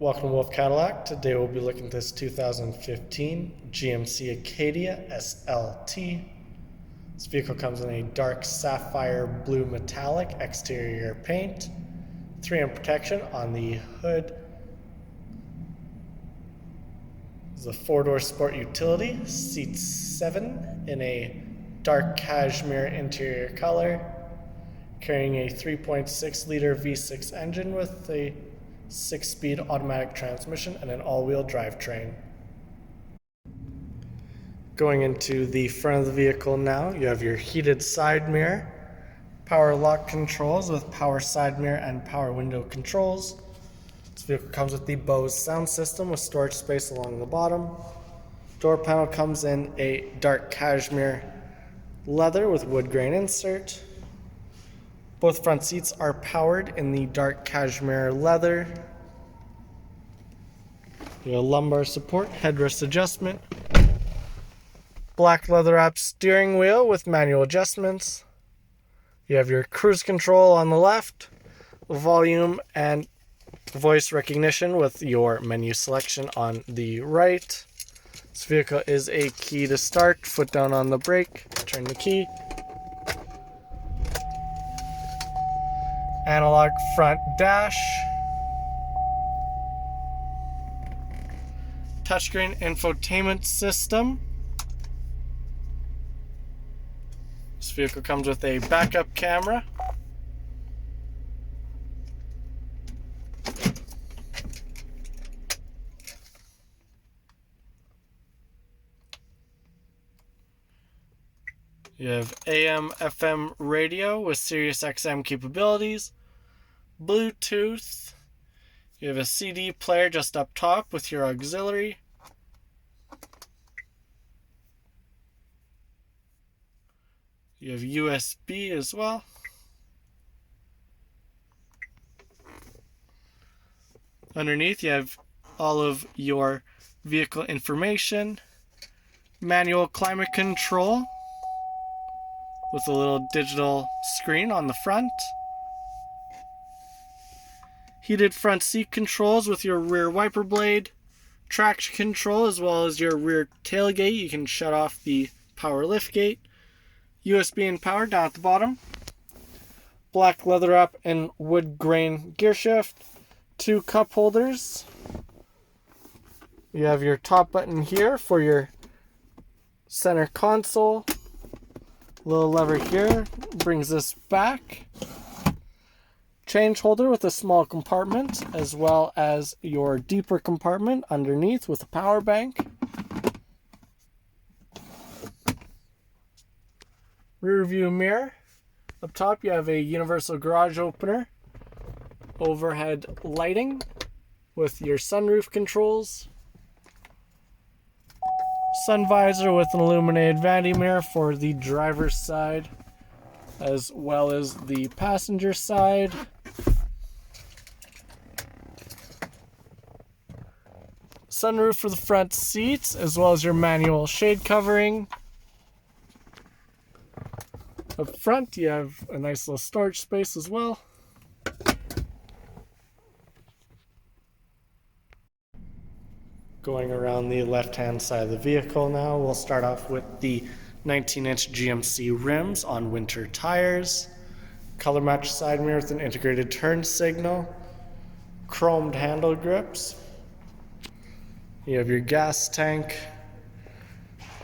Welcome to Wolfe Cadillac. Today we'll be looking at this 2015 GMC Acadia SLT. This vehicle comes in a dark sapphire blue metallic exterior paint, 3M protection on the hood. This is a four-door sport utility, seats 7 in a dark cashmere interior color, carrying a 3.6-liter V6 engine with a 6-speed automatic transmission and an all-wheel drivetrain. Going into the front of the vehicle now, you have your heated side mirror, power lock controls with power side mirror and power window controls. This vehicle comes with the Bose sound system with storage space along the bottom. Door panel comes in a dark cashmere leather with wood grain insert. Both front seats are powered in the dark cashmere leather. You have lumbar support, headrest adjustment, black leather wrapped steering wheel with manual adjustments. You have your cruise control on the left, volume and voice recognition with your menu selection on the right. This vehicle is a key to start, foot down on the brake, turn the key. Analog front dash, touchscreen infotainment system. This vehicle comes with a backup camera. You have AM/FM radio with Sirius XM capabilities, Bluetooth. You have a CD player just up top with your auxiliary. You have USB as well. Underneath you have all of your vehicle information, manual climate control with a little digital screen on the front. Heated front seat controls with your rear wiper blade, traction control as well as your rear tailgate. You can shut off the power lift gate. USB and power down at the bottom. Black leather wrap and wood grain gear shift. 2 cup holders. You have your top button here for your center console. Little lever here brings this back. Change holder with a small compartment, as well as your deeper compartment underneath with a power bank. Rear view mirror. Up top you have a universal garage opener. Overhead lighting with your sunroof controls. Sun visor with an illuminated vanity mirror for the driver's side, as well as the passenger side. Sunroof for the front seats, as well as your manual shade covering. Up front, you have a nice little storage space as well. Going around the left-hand side of the vehicle now, we'll start off with the 19-inch GMC rims on winter tires, color match side mirror with an integrated turn signal, chromed handle grips. You have your gas tank,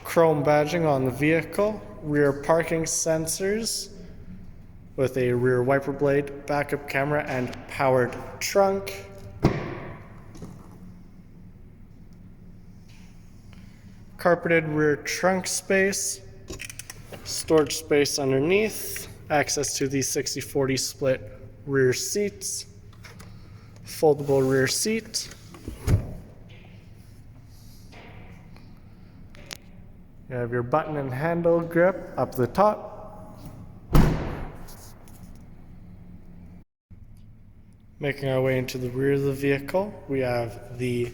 chrome badging on the vehicle, rear parking sensors with a rear wiper blade, backup camera, and powered trunk. Carpeted rear trunk space, storage space underneath, access to the 60/40 split rear seats, foldable rear seat. You have your button and handle grip up the top. Making our way into the rear of the vehicle, we have the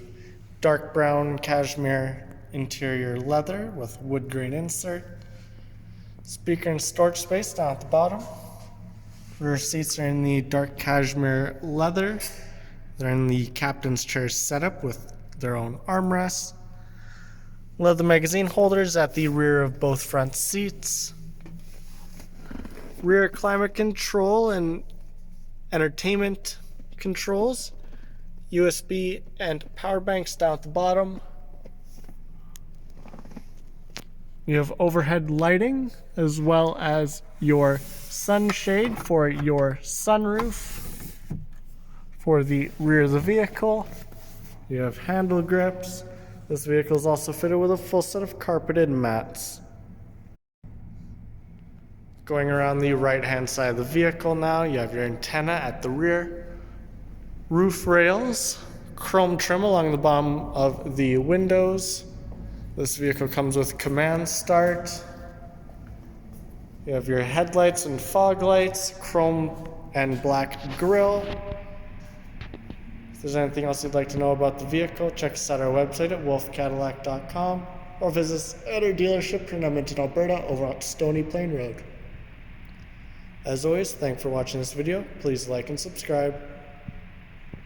dark brown cashmere interior leather with wood grain insert. Speaker and storage space down at the bottom. Rear seats are in the dark cashmere leather They're in the captain's chair setup with their own armrests. Leather magazine holders at the rear of both front seats. Rear climate control and entertainment controls. USB and power banks down at the bottom. You have overhead lighting as well as your sunshade for your sunroof for the rear of the vehicle. You have handle grips. This vehicle is also fitted with a full set of carpeted mats. Going around the right hand side of the vehicle now, you have your antenna at the rear. Roof rails, chrome trim along the bottom of the windows. This vehicle comes with command start. You have your headlights and fog lights, chrome and black grille. If there's anything else you'd like to know about the vehicle, check us out on our website at wolfecadillac.com or visit us at our dealership in Edmonton, Alberta over at Stony Plain Rd. As always, thanks for watching this video. Please like and subscribe.